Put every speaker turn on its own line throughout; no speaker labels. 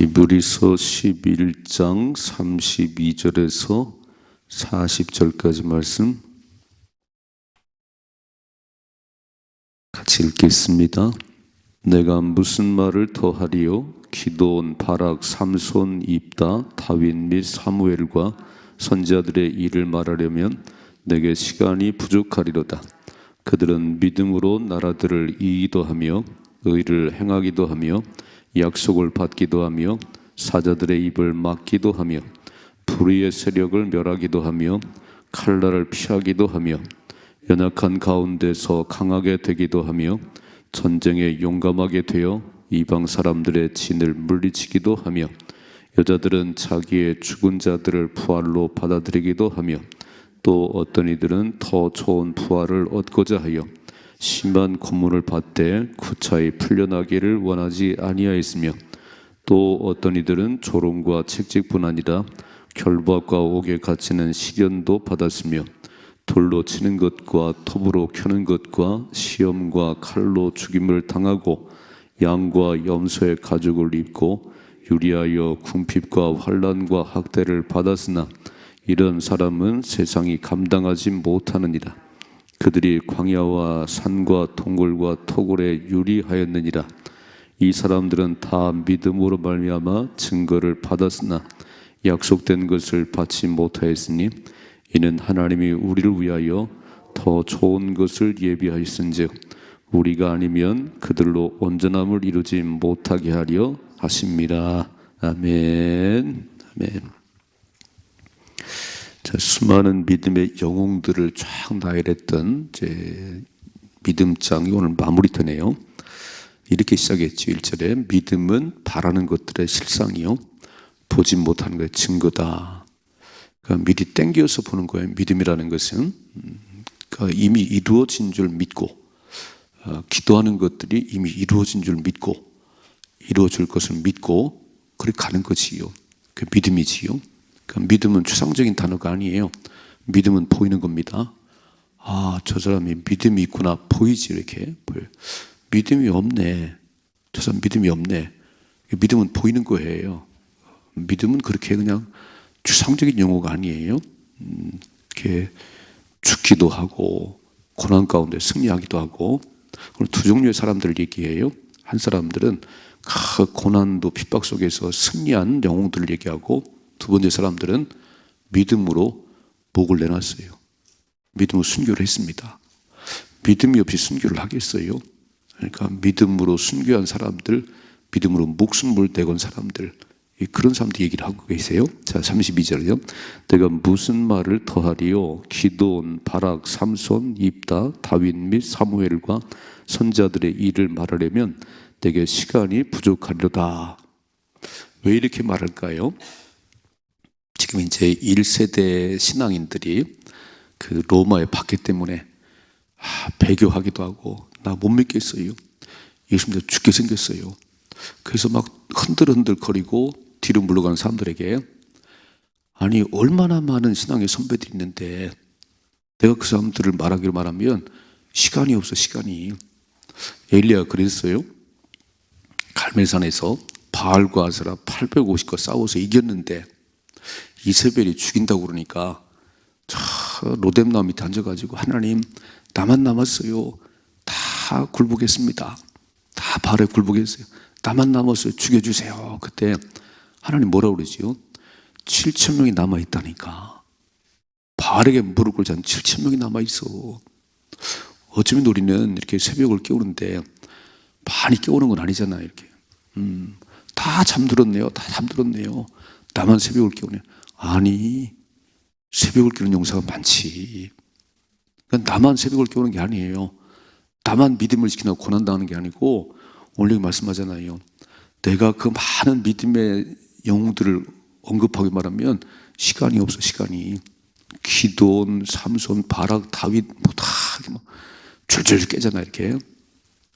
히브리서 11장 32절에서 40절까지 말씀 같이 읽겠습니다. 내가 무슨 말을 더하리요? 기드온, 바락, 삼손, 입다, 다윗 및 사무엘과 선지자들의 일을 말하려면 내게 시간이 부족하리로다. 그들은 믿음으로 나라들을 이기도 하며 의를 행하기도 하며 약속을 받기도 하며 사자들의 입을 막기도 하며 불의의 세력을 멸하기도 하며 칼날을 피하기도 하며 연약한 가운데서 강하게 되기도 하며 전쟁에 용감하게 되어 이방 사람들의 진을 물리치기도 하며 여자들은 자기의 죽은 자들을 부활로 받아들이기도 하며 또 어떤 이들은 더 좋은 부활을 얻고자 하여 심한 고문을 받되 구차히 풀려나기를 원하지 아니하였으며 또 어떤 이들은 조롱과 책직뿐 아니라 결박과 옥에 갇히는 시련도 받았으며 돌로 치는 것과 톱으로 켜는 것과 시험과 칼로 죽임을 당하고 양과 염소의 가죽을 입고 유리하여 궁핍과 환난과 학대를 받았으나 이런 사람은 세상이 감당하지 못하느니라. 그들이 광야와 산과 동굴과 토굴에 유리하였느니라. 이 사람들은 다 믿음으로 말미암아 증거를 받았으나 약속된 것을 받지 못하였으니 이는 하나님이 우리를 위하여 더 좋은 것을 예비하였은즉 우리가 아니면 그들로 온전함을 이루지 못하게 하려 하십니다. 아멘. 아멘. 자, 수많은 믿음의 영웅들을 쫙 나열했던 믿음장이 오늘 마무리되네요. 이렇게 시작했죠. 1절에 믿음은 바라는 것들의 실상이요 보지 못하는 것의 증거다. 그러니까 미리 땡겨서 보는 거예요. 믿음이라는 것은 그러니까 이미 이루어진 줄 믿고 기도하는 것들이 이미 이루어진 줄 믿고 이루어질 것을 믿고 그렇게 가는 것이요. 그 믿음이지요. 그러니까 믿음은 추상적인 단어가 아니에요. 믿음은 보이는 겁니다. 아, 저 사람이 믿음이 있구나. 보이지 이렇게 보여요. 믿음이 없네. 저 사람 믿음이 없네. 믿음은 보이는 거예요. 믿음은 그렇게 그냥 추상적인 용어가 아니에요. 이렇게 죽기도 하고 고난 가운데 승리하기도 하고. 두 종류의 사람들을 얘기해요. 한 사람들은 그 고난도 핍박 속에서 승리한 영웅들을 얘기하고 두 번째 사람들은 믿음으로 목을 내놨어요. 믿음으로 순교를 했습니다. 믿음이 없이 순교를 하겠어요? 그러니까 믿음으로 순교한 사람들, 믿음으로 목숨을 내건 사람들, 그런 사람들 얘기를 하고 계세요. 자, 32절이요. 내가 무슨 말을 더하리요? 기드온, 바락, 삼손, 입다, 다윗 및 사무엘과 선자들의 일을 말하려면 내게 시간이 부족하리로다. 왜 이렇게 말할까요? 지금 이제 1세대 신앙인들이 그 로마의 박해 때문에 배교하기도 하고 나 못 믿겠어요. 예수님도 죽게 생겼어요. 그래서 막 흔들흔들 거리고 뒤로 물러가는 사람들에게 아니 얼마나 많은 신앙의 선배들이 있는데 내가 그 사람들을 말하면 시간이 없어. 시간이. 엘리야가 그랬어요. 갈멜산에서 바알과 아세라 850과 싸워서 이겼는데 이세벨이 죽인다고 그러니까 로뎀나무 밑에 앉아가지고 하나님 나만 남았어요. 다 굴복했습니다. 다 바알에 굴복했어요. 나만 남았어요. 죽여주세요. 그때 하나님 뭐라고 그러지요? 7,000명이 남아있다니까. 바알에게 무릎 꿇지 않은 7,000명이 남아있어. 어쩌면 우리는 이렇게 새벽을 깨우는데 많이 깨우는 건 아니잖아요. 이렇게. 다 잠들었네요. 다 잠들었네요. 나만 새벽을 깨우네. 아니, 새벽을 깨우는 용사가 많지. 그러니까 나만 새벽을 깨우는 게 아니에요. 나만 믿음을 지키고 고난당하는 게 아니고 오늘 말씀하잖아요. 내가 그 많은 믿음의 영웅들을 언급하게 말하면 시간이 없어. 시간이. 기드온, 삼손, 바락, 다윗 다 줄줄 깨잖아 이렇게.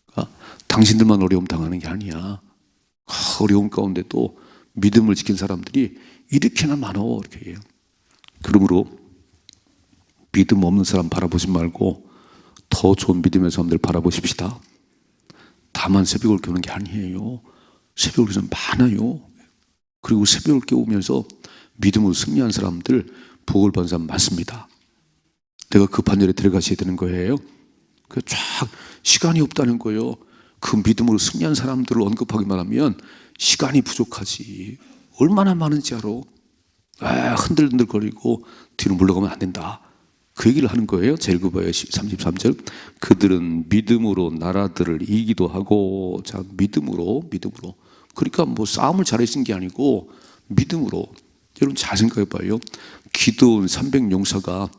그러니까 당신들만 어려움 당하는 게 아니야. 어려움 가운데도 믿음을 지킨 사람들이 이렇게나 많어 이렇게 해요. 그러므로 믿음 없는 사람 바라보지 말고 더 좋은 믿음의 사람들 바라보십시다. 다만 새벽을 깨우는 게 아니에요. 새벽을 좀 많아요. 그리고 새벽을 깨우면서 믿음으로 승리한 사람들, 복을 받은 사람 많습니다. 내가 그 반열에 들어가셔야 되는 거예요. 쫙 시간이 없다는 거예요. 그 믿음으로 승리한 사람들을 언급하기만 하면 시간이 부족하지. 얼마나 많은지 알아. 흔들흔들거리고 뒤로 물러가면 안 된다. 그 얘기를 하는 거예요. 잘 읽어봐요. 33절. 그들은 믿음으로 나라들을 이기도 하고. 자, 믿음으로. 그러니까 뭐 싸움을 잘하신 게 아니고 믿음으로. 여러분 잘 생각해봐요. 기드온 300용사가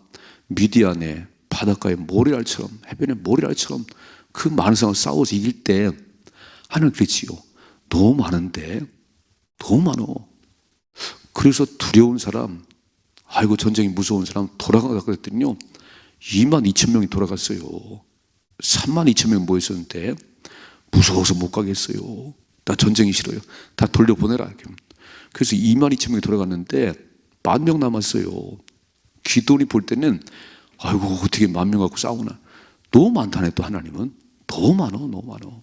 미디안에 바닷가에 모래알처럼, 해변에 모래알처럼 그 많은 사람을 싸워서 이길 때 하나님 그랬지요. 너무 많은데, 너무 많어. 그래서 두려운 사람, 아이고 전쟁이 무서운 사람 돌아가다 그랬더니요, 22,000명이 돌아갔어요. 32,000명 모였었는데 무서워서 못 가겠어요. 나 전쟁이 싫어요. 다 돌려보내라. 그래서 22,000명이 돌아갔는데 10,000명 남았어요. 기도원이 볼 때는 아이고 어떻게 10,000명 갖고 싸우나. 너무 많다네. 또 하나님은 너무 많어.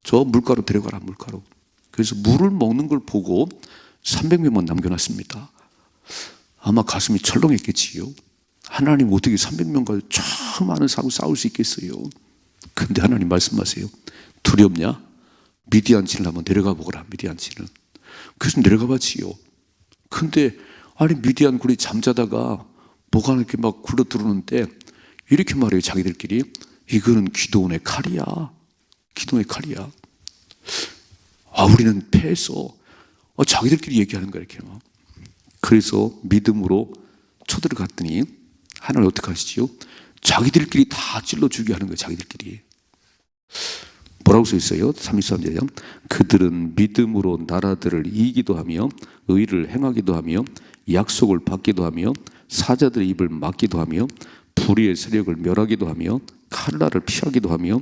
저 물가로 데려가라. 물가로. 그래서 물을 먹는 걸 보고 300명만 남겨놨습니다. 아마 가슴이 철렁했겠지요. 하나님 어떻게 300명과 저 많은 사람과 싸울 수 있겠어요. 근데 하나님 말씀하세요. 두렵냐? 미디안 진을 한번 내려가 보거라. 미디안 진을. 그래서 내려가 봤지요. 근데 아니 미디안 굴이 잠자다가 뭐가 이렇게 막 굴러 들어오는데 이렇게 말해요. 자기들끼리. 이거는 기도원의 칼이야. 기도원의 칼이야. 아 우리는 패했어. 자기들끼리 얘기하는 거야 이렇게. 그래서 믿음으로 쳐들어갔더니 하나님 어떻게 하시지요? 자기들끼리 다 찔러 죽게 하는 거예요. 자기들끼리. 뭐라고 써 있어요? 33절에 그들은 믿음으로 나라들을 이기도 하며 의를 행하기도 하며 약속을 받기도 하며 사자들의 입을 막기도 하며 불의의 세력을 멸하기도 하며 칼날을 피하기도 하며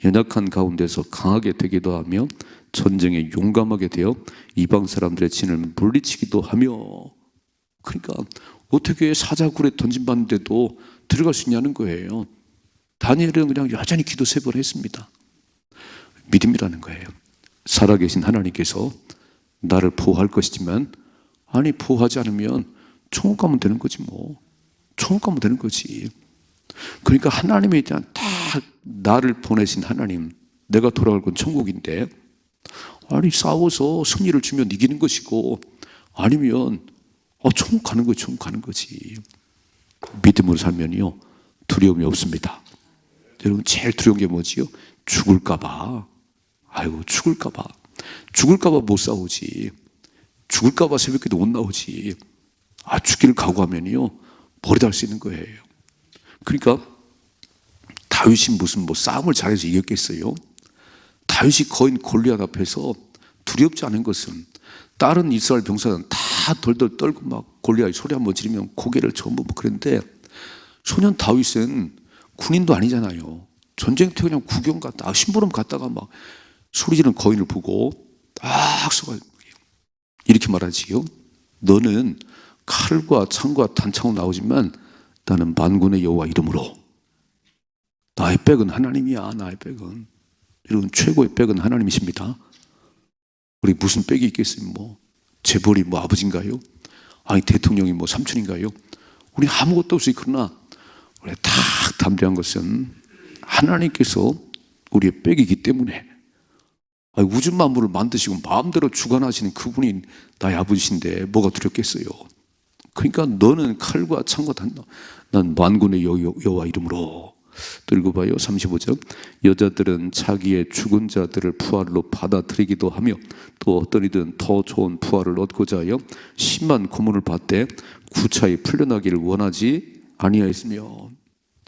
연약한 가운데서 강하게 되기도 하며 전쟁에 용감하게 되어 이방 사람들의 진을 물리치기도 하며. 그러니까 어떻게 사자굴에 던짐받는데도 들어갈 수 있냐는 거예요. 다니엘은 그냥 여전히 기도 3번 했습니다. 믿음이라는 거예요. 살아계신 하나님께서 나를 보호할 것이지만 아니 보호하지 않으면 천국 가면 되는 거지 뭐. 천국 가면 되는 거지. 그러니까 하나님에 대한 다 나를 보내신 하나님, 내가 돌아갈 건 천국인데 아니 싸워서 승리를 주면 이기는 것이고 아니면 천국 가는 거지. 천국 가는 거지. 믿음으로 살면요 두려움이 없습니다. 여러분 제일 두려운 게 뭐지요? 죽을까 봐. 아이고 죽을까 봐 못 싸우지. 죽을까 봐 새벽에도 못 나오지. 죽기를 각오하면요 머리 달 수 있는 거예요. 그러니까 다윗이 무슨 싸움을 잘해서 이겼겠어요? 다윗이 거인 골리앗 앞에서 두렵지 않은 것은 다른 이스라엘 병사는 다 덜덜 떨고 막 골리앗이 소리 한번 지르면 고개를 전부 그랬는데 소년 다윗은 군인도 아니잖아요. 전쟁터 그냥 구경 갔다 심부름 갔다가 막 소리 지르는 거인을 보고 딱 서가 이렇게 말하지요. 너는 칼과 창과 단창으로 나오지만 나는 만군의 여호와 이름으로. 나의 백은 하나님이야. 나의 백은. 여러분 최고의 백은 하나님이십니다. 우리 무슨 백이 있겠어요? 뭐 재벌이 뭐 아버지인가요? 아니 대통령이 뭐 삼촌인가요? 우리 아무것도 없어요. 그러나 우리 다 담대한 것은 하나님께서 우리의 백이기 때문에. 우주 만물을 만드시고 마음대로 주관하시는 그분이 나의 아버지신데 뭐가 두렵겠어요? 그러니까 너는 칼과 창과 단다. 난 만군의 여호와 이름으로. 또 읽어봐요. 35절. 여자들은 자기의 죽은 자들을 부활로 받아들이기도 하며 또 어떤 이든 더 좋은 부활을 얻고자 하여 심한 고문을 받되 구차히 풀려나기를 원하지 아니하였으며.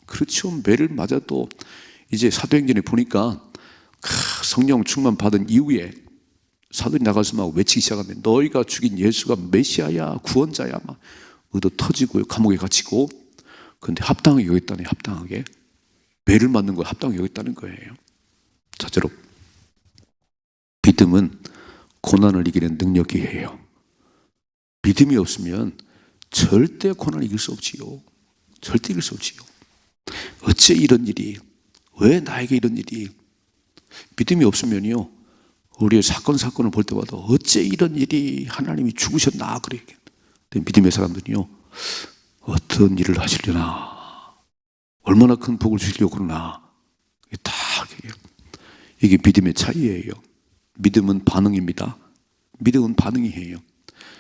그렇죠. 매를 맞아도 이제 사도행전에 보니까 성령 충만 받은 이후에 사도들이 나가서 막 외치기 시작하는데 너희가 죽인 예수가 메시아야 구원자야 막 의도 터지고요. 감옥에 갇히고. 그런데 합당하게 여겼다네. 합당하게. 매를 맞는 걸 합당하게 여겼다는 거예요. 자제로 믿음은 고난을 이기는 능력이에요. 믿음이 없으면 절대 고난을 이길 수 없지요. 절대 이길 수 없지요. 어째 이런 일이, 왜 나에게 이런 일이. 믿음이 없으면요 우리의 사건을 볼 때마다 어째 이런 일이 하나님이 죽으셨나 그래. 근데 믿음의 사람들이요, 어떤 일을 하시려나, 얼마나 큰 복을 주시려고 그러나, 다 이게 믿음의 차이예요. 믿음은 반응입니다. 믿음은 반응이에요.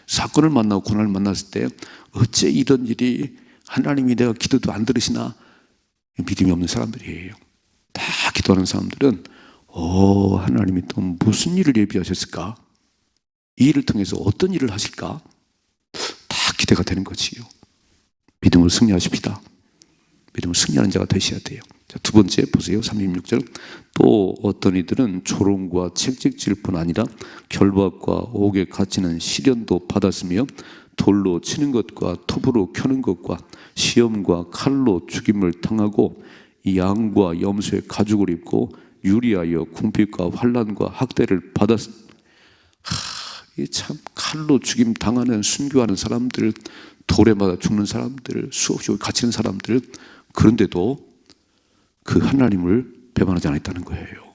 사건을 만나고 고난을 만났을 때 어째 이런 일이, 하나님이 내가 기도도 안 들으시나, 믿음이 없는 사람들이에요. 다 기도하는 사람들은 하나님이 또 무슨 일을 예비하셨을까? 이 일을 통해서 어떤 일을 하실까? 다 기대가 되는 거지요. 믿음으로 승리하십시다. 믿음으로 승리하는 자가 되셔야 돼요. 자, 두 번째 보세요. 36절. 또 어떤 이들은 조롱과 책찍질 뿐 아니라 결박과 옥에 갇히는 시련도 받았으며 돌로 치는 것과 톱으로 켜는 것과 시험과 칼로 죽임을 당하고 양과 염소의 가죽을 입고 유리하여 궁핍과 환난과 학대를 참 칼로 죽임 당하는, 순교하는 사람들, 돌에 맞아 죽는 사람들, 수없이 갇히는 사람들, 그런데도 그 하나님을 배반하지 않았다는 거예요.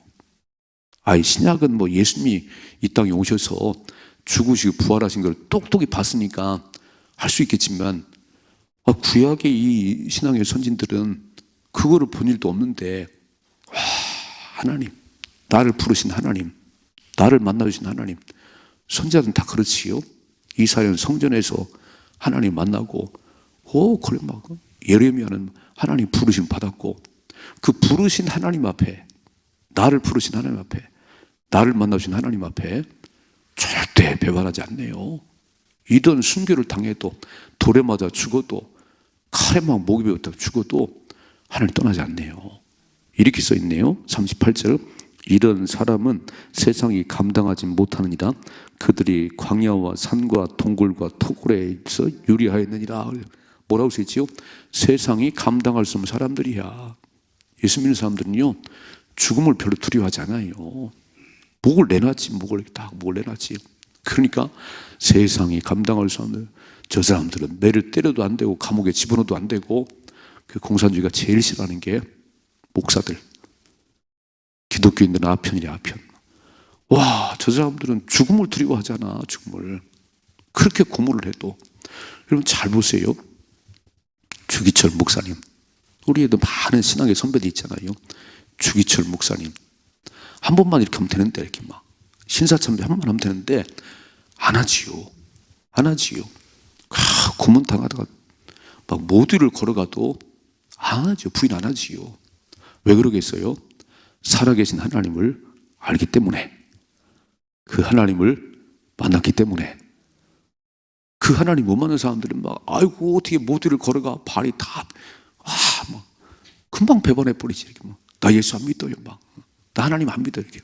신약은 뭐 예수님이 이 땅에 오셔서 죽으시고 부활하신 걸 똑똑히 봤으니까 할 수 있겠지만, 구약의 이 신앙의 선진들은 그거를 본 일도 없는데, 하나님, 나를 부르신 하나님, 나를 만나주신 하나님, 선지자들은 다 그렇지요. 이사야는 성전에서 하나님 만나고, 그래 막 예레미야는 하나님 부르심 받았고, 그 부르신 하나님 앞에, 나를 부르신 하나님 앞에, 나를 만나주신 하나님 앞에 절대 배반하지 않네요. 이런 순교를 당해도, 돌에 맞아 죽어도, 칼에 막 목이 베었다 죽어도 하나님 떠나지 않네요. 이렇게 써 있네요. 38절. 이런 사람은 세상이 감당하지 못하느니라. 그들이 광야와 산과 동굴과 토굴에서 유리하였느니라. 뭐라고 써 있지요? 세상이 감당할 수 없는 사람들이야. 예수 믿는 사람들은요, 죽음을 별로 두려워하지 않아요. 목을 내놨지. 그러니까 세상이 감당할 수 없는 저 사람들은 매를 때려도 안 되고 감옥에 집어넣어도 안 되고, 그 공산주의가 제일 싫어하는 게 목사들, 기독교인들은 아편이래, 아편. 저 사람들은 죽음을 두려워하잖아. 죽음을 그렇게 고문을 해도. 여러분 잘 보세요. 주기철 목사님, 우리에도 많은 신앙의 선배들 있잖아요. 주기철 목사님 한 번만 이렇게 하면 되는데, 이렇게 막 신사참배 한 번만 하면 되는데 안 하지요. 고문 당하다가 막 모두를 걸어가도 안 하죠. 부인 안 하지요. 왜 그러겠어요? 살아계신 하나님을 알기 때문에, 그 하나님을 만났기 때문에. 그 하나님 못 만난 사람들은 막 어떻게 모두를 걸어가, 발이 다 막 금방 배반해 버리지. 이렇게 막 나 예수 안 믿어요. 막 나 하나님 안 믿어. 이렇게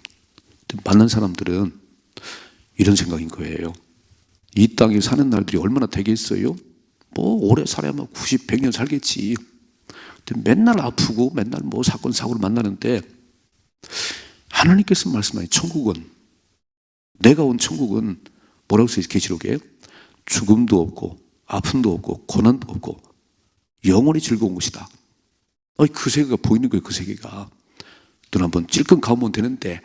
만난 사람들은 이런 생각인 거예요. 이 땅에 사는 날들이 얼마나 되겠어요? 뭐 오래 살아야만 90, 100년 살겠지. 맨날 아프고 맨날 뭐 사건 사고를 만나는데, 하나님께서 말씀하신 천국은, 내가 온 천국은 뭐라고 써있어요? 계시록에 죽음도 없고 아픔도 없고 고난도 없고 영원히 즐거운 곳이다. 그 세계가 보이는 거예요. 그 세계가. 눈 한번 찔끔 감으면 되는데,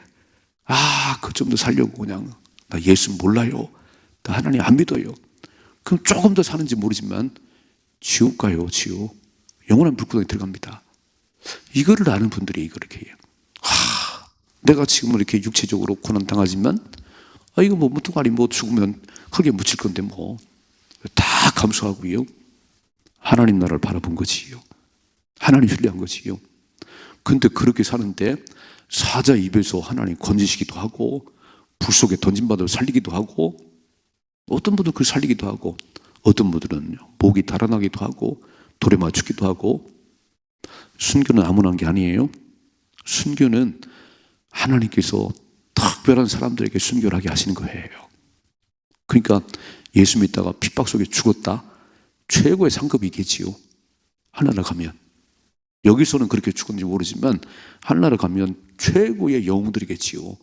그 좀 더 살려고 그냥 나 예수 몰라요, 나 하나님 안 믿어요. 그럼 조금 더 사는지 모르지만 지옥 가요. 지옥. 영원한 불구덩이 들어갑니다. 이거를 아는 분들이 그렇게 해요. 내가 지금 이렇게 육체적으로 고난 당하지만, 이거 뭐 무뚱아리 뭐 죽으면 흙에 묻힐 건데 뭐 다 감수하고요. 하나님 나라를 바라본 거지요. 하나님 신뢰한 거지요. 근데 그렇게 사는데 사자 입에서 하나님 건지시기도 하고, 불 속에 던진바다로 살리기도 하고, 어떤 분들은 그걸 살리기도 하고, 어떤 분들은 목이 달아나기도 하고, 돌에 맞추기도 하고. 순교는 아무나 한 게 아니에요. 순교는 하나님께서 특별한 사람들에게 순교를 하게 하시는 거예요. 그러니까 예수 믿다가 핍박 속에 죽었다, 최고의 상급이겠지요. 하늘나라 가면. 여기서는 그렇게 죽었는지 모르지만 하늘나라 가면 최고의 영웅들이겠지요.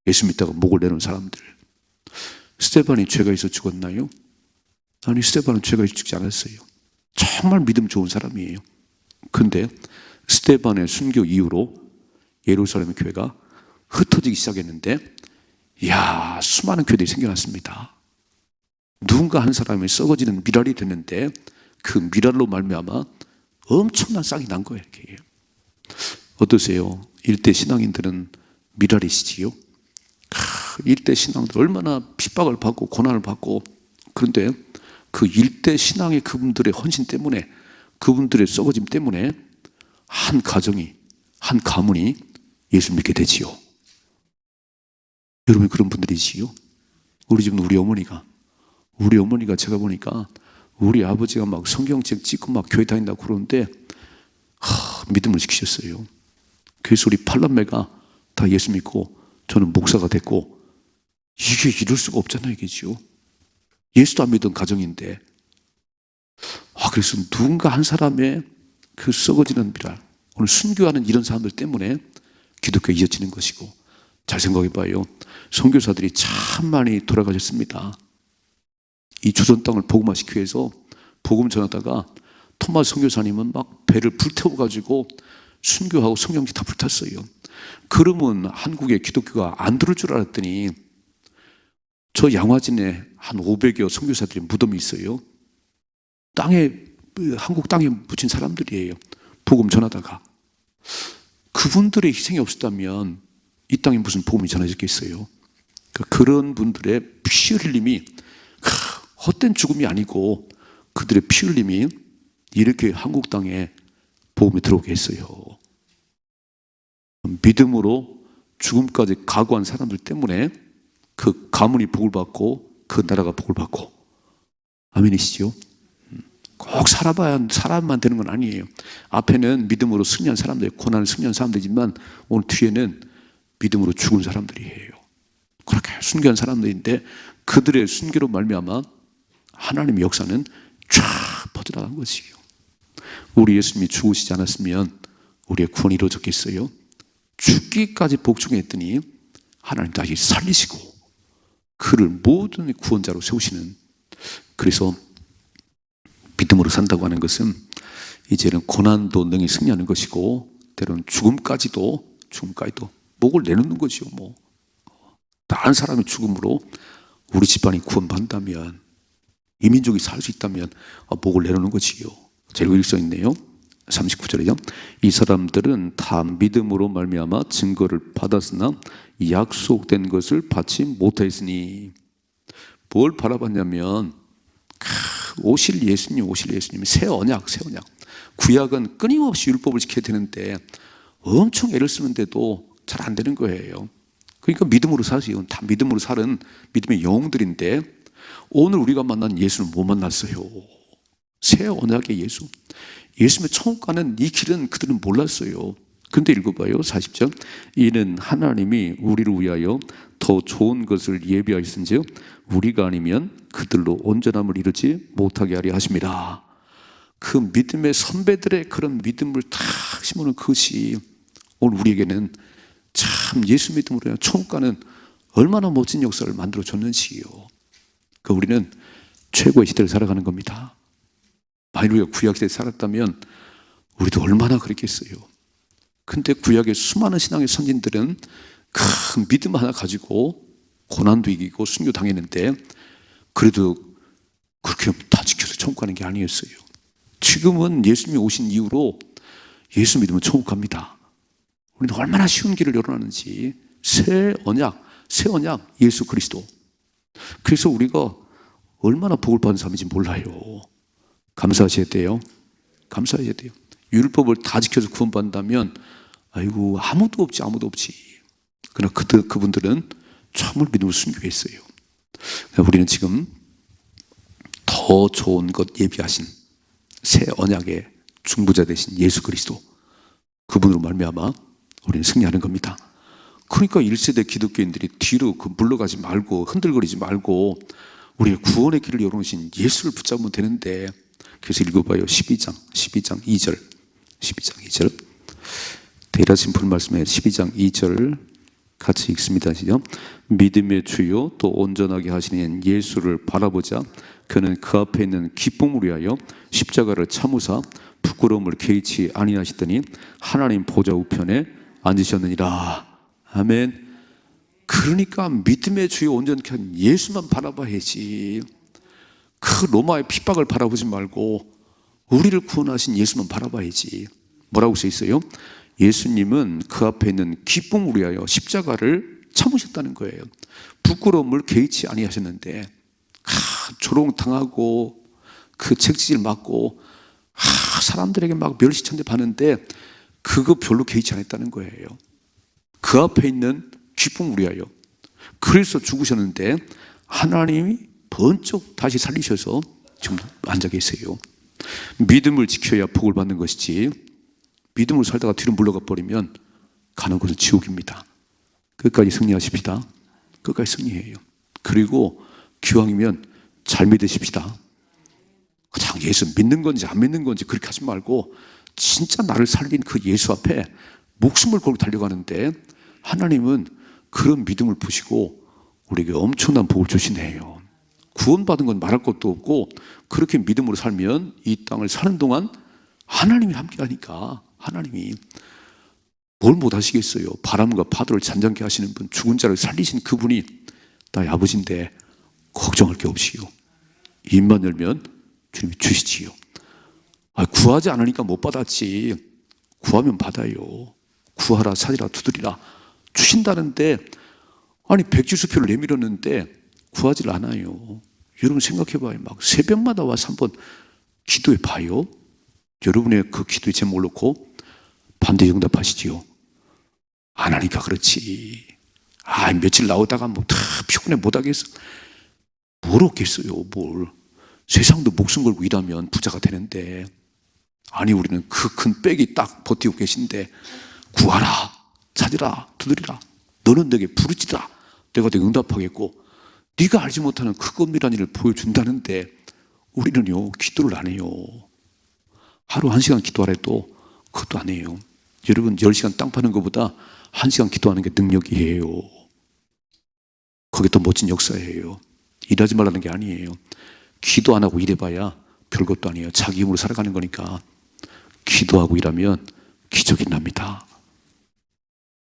예수 믿다가 목을 내놓은 사람들. 스데반이 죄가 있어 죽었나요? 아니, 스데반은 죄가 있어 죽지 않았어요. 정말 믿음 좋은 사람이에요. 그런데 스데반의 순교 이후로 예루살렘 교회가 흩어지기 시작했는데, 이야, 수많은 교회들이 생겨났습니다. 누군가 한 사람이 썩어지는 미랄이 됐는데 그 미랄로 말미암아 엄청난 싹이 난 거예요. 이렇게. 어떠세요? 일대 신앙인들은 미랄이시지요? 일대 신앙들 얼마나 핍박을 받고 고난을 받고, 그런데 그 일대 신앙의 그분들의 헌신 때문에, 그분들의 썩어짐 때문에 한 가정이, 한 가문이 예수 믿게 되지요. 여러분 그런 분들이지요? 우리 집은 우리 어머니가 제가 보니까 우리 아버지가 막 성경책 찍고 막 교회 다닌다고 그러는데 믿음을 지키셨어요. 그래서 우리 팔남매가 다 예수 믿고 저는 목사가 됐고, 이게 이럴 수가 없잖아요, 이게지요. 예수도 안 믿던 가정인데. 그래서 누군가 한 사람의 그 썩어지는 미랄, 오늘 순교하는 이런 사람들 때문에 기독교가 이어지는 것이고, 잘 생각해 봐요. 선교사들이 참 많이 돌아가셨습니다. 이 조선 땅을 복음화시키기 위해서 복음 전하다가 토마스 선교사님은 막 배를 불태워가지고 순교하고 성경책 다 불탔어요. 그러면 한국에 기독교가 안 들을 줄 알았더니 저 양화진에 한 500여 선교사들이 무덤이 있어요. 한국 땅에 묻힌 사람들이에요. 복음 전하다가. 그분들의 희생이 없었다면 이 땅에 무슨 복음이 전해졌겠어요. 그런 분들의 피 흘림이 헛된 죽음이 아니고 그들의 피 흘림이 이렇게 한국 땅에 복음이 들어오게 했어요. 믿음으로 죽음까지 각오한 사람들 때문에 그 가문이 복을 받고 그 나라가 복을 받고. 아멘이시죠? 꼭 사람만 되는 건 아니에요. 앞에는 믿음으로 승리한 사람들, 고난을 승리한 사람들이지만 오늘 뒤에는 믿음으로 죽은 사람들이에요. 그렇게 순교한 사람들인데 그들의 순교로 말미암아 하나님의 역사는 쫙 퍼져나간 것이에요. 우리 예수님이 죽으시지 않았으면 우리의 구원이 이루어졌겠어요? 죽기까지 복종했더니 하나님 다시 살리시고 그를 모든 구원자로 세우시는. 그래서 믿음으로 산다고 하는 것은 이제는 고난도 능히 승리하는 것이고, 때로는 죽음까지도 목을 내놓는 것이요. 다른 사람의 죽음으로 우리 집안이 구원받는다면, 이 민족이 살 수 있다면 목을 내놓는 것이요. 자, 읽을 수 있네요. 39절이죠. 이 사람들은 다 믿음으로 말미암아 증거를 받았으나 약속된 것을 받지 못하였으니. 뭘 바라봤냐면 오실 예수님, 새 언약. 구약은 끊임없이 율법을 지켜야 되는데 엄청 애를 쓰는데도 잘 안 되는 거예요. 그러니까 믿음으로 사세요. 다 믿음으로 사는 믿음의 영웅들인데 오늘 우리가 만난 예수는 못 만났어요. 새 언약의 예수. 예수님의 천국 가는 이 길은 그들은 몰랐어요. 근데 읽어봐요. 40절. 이는 하나님이 우리를 위하여 더 좋은 것을 예비하였은즉 우리가 아니면 그들로 온전함을 이루지 못하게 하려 하심이라. 그 믿음의 선배들의 그런 믿음을 탁 심어놓은 그것이 오늘 우리에게는 참 예수 믿음으로 천국 가는 얼마나 멋진 역사를 만들어줬는지요. 우리는 최고의 시대를 살아가는 겁니다. 만일 우리가 구약시대에 살았다면 우리도 얼마나 그랬겠어요. 근데 구약의 수많은 신앙의 선진들은 큰 믿음 하나 가지고 고난도 이기고 순교 당했는데 그래도 그렇게 다 지켜서 천국 가는 게 아니었어요. 지금은 예수님이 오신 이후로 예수 믿으면 천국 갑니다. 우리는 얼마나 쉬운 길을 열어놨는지. 새 언약 예수 그리스도. 그래서 우리가 얼마나 복을 받은 사람인지 몰라요. 감사하셔야 돼요. 율법을 다 지켜서 구원받는다면 아이고 아무도 없지. 그러나 그분들은 참을 믿음으로 순교했어요. 우리는 지금 더 좋은 것 예비하신 새 언약의 중보자 되신 예수 그리스도, 그분으로 말미암아 우리는 승리하는 겁니다. 그러니까 1세대 기독교인들이 뒤로 물러가지 말고 흔들거리지 말고 우리의 구원의 길을 열어놓으신 예수를 붙잡으면 되는데. 그래서 읽어봐요. 12장 2절 대라신 푸른 말씀에 12장 2절 같이 읽습니다. 시죠. 믿음의 주요 또 온전하게 하시는 예수를 바라보자. 그는 그 앞에 있는 기쁨을 위하여 십자가를 참으사 부끄러움을 개의치 아니하시더니 하나님 보좌 우편에 앉으셨느니라. 아멘. 그러니까 믿음의 주요 온전케 한 예수만 바라봐야지. 그 로마의 핍박을 바라보지 말고 우리를 구원하신 예수만 바라봐야지. 뭐라고 써 있어요? 예수님은 그 앞에 있는 기쁨을 위하여 십자가를 참으셨다는 거예요. 부끄러움을 개의치 아니하셨는데 조롱당하고 그 책지질 맞고 사람들에게 막 멸시천대 받는데 그거 별로 개의치 않았다는 거예요. 그 앞에 있는 기쁨을 위하여. 그래서 죽으셨는데 하나님이 번쩍 다시 살리셔서 지금 앉아 계세요. 믿음을 지켜야 복을 받는 것이지, 믿음을 살다가 뒤로 물러가 버리면 가는 곳은 지옥입니다. 끝까지 승리하십시다. 끝까지 승리해요. 그리고 기왕이면 잘 믿으십시다. 그냥 예수 믿는 건지 안 믿는 건지 그렇게 하지 말고 진짜 나를 살린 그 예수 앞에 목숨을 걸고 달려가는데 하나님은 그런 믿음을 보시고 우리에게 엄청난 복을 주시네요. 구원받은 건 말할 것도 없고 그렇게 믿음으로 살면 이 땅을 사는 동안 하나님이 함께 하니까 하나님이 뭘 못하시겠어요. 바람과 파도를 잔잔케 하시는 분, 죽은 자를 살리신 그분이 나의 아버지인데 걱정할 게 없이요. 입만 열면 주님이 주시지요. 구하지 않으니까 못 받았지. 구하면 받아요. 구하라 찾으라 두드리라 주신다는데, 아니 백지수표를 내밀었는데 구하질 않아요. 여러분 생각해봐요. 막 새벽마다 와서 한번 기도해 봐요. 여러분의 그 기도의 제목을 놓고 반대 응답하시지요. 안 하니까 그렇지. 며칠 나오다가 뭐 다 피곤해 못하겠어. 뭘 얻겠어요. 뭘. 세상도 목숨 걸고 일하면 부자가 되는데, 아니 우리는 그 큰 백이 딱 버티고 계신데 구하라 찾으라 두드리라 너는 내게 부르짖으라 내가 내게 응답하겠고, 네가 알지 못하는 그 은밀한 일을 보여준다는데 우리는요 기도를 안 해요. 하루 1시간 기도하래도 그것도 안 해요. 여러분 10시간 땅 파는 것보다 1시간 기도하는 게 능력이에요. 그게 더 멋진 역사예요. 일하지 말라는 게 아니에요. 기도 안 하고 일해봐야 별것도 아니에요. 자기 힘으로 살아가는 거니까 기도하고 일하면 기적이 납니다.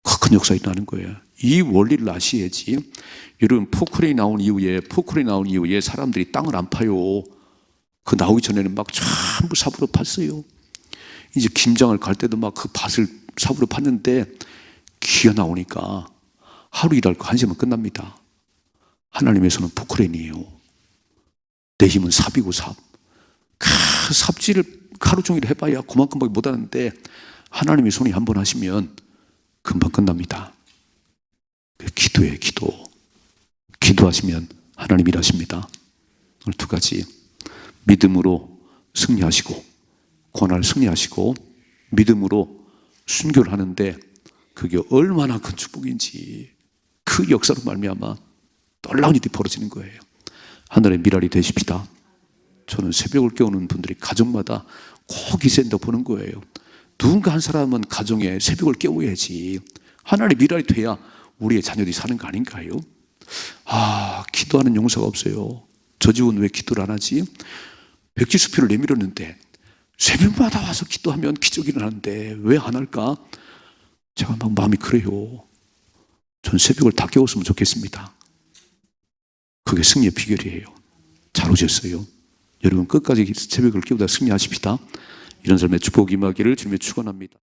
큰 역사 일어나는 거예요. 이 원리를 아셔야지. 여러분 포크레인 나온 이후에 사람들이 땅을 안 파요. 그 나오기 전에는 막 전부 삽으로 팠어요. 이제 김장을 갈 때도 막 그 밭을 삽으로 팠는데 기가 나오니까 하루 일할 거 1시간 끝납니다. 하나님의 손은 포크레인이에요. 내 힘은 삽이고 삽. 그 삽질을 하루 종일 해봐야 그만큼밖에 못하는데 하나님의 손이 한 번 하시면 금방 끝납니다. 기도예요. 기도하시면 하나님 일하십니다. 오늘 2가지. 믿음으로 승리하시고, 고난을 승리하시고, 믿음으로 순교를 하는데 그게 얼마나 큰 축복인지, 그 역사로 말미암아 놀라운 일이 벌어지는 거예요. 하늘의 미랄이 되십시다. 저는 새벽을 깨우는 분들이 가정마다 꼭 있어야 된다고 보는 거예요. 누군가 한 사람은 가정에 새벽을 깨워야지. 하나님의 미랄이 돼야 우리의 자녀들이 사는 거 아닌가요? 기도하는 용사가 없어요. 저 집은 왜 기도를 안 하지? 백지수표를 내밀었는데 새벽마다 와서 기도하면 기적이 일어나는데 왜 안 할까? 제가 막 마음이 그래요. 전 새벽을 다 깨웠으면 좋겠습니다. 그게 승리의 비결이에요. 잘 오셨어요. 여러분 끝까지 새벽을 깨우다 승리하십시다. 이런 삶의 축복이 임하기를 주님의 축원합니다.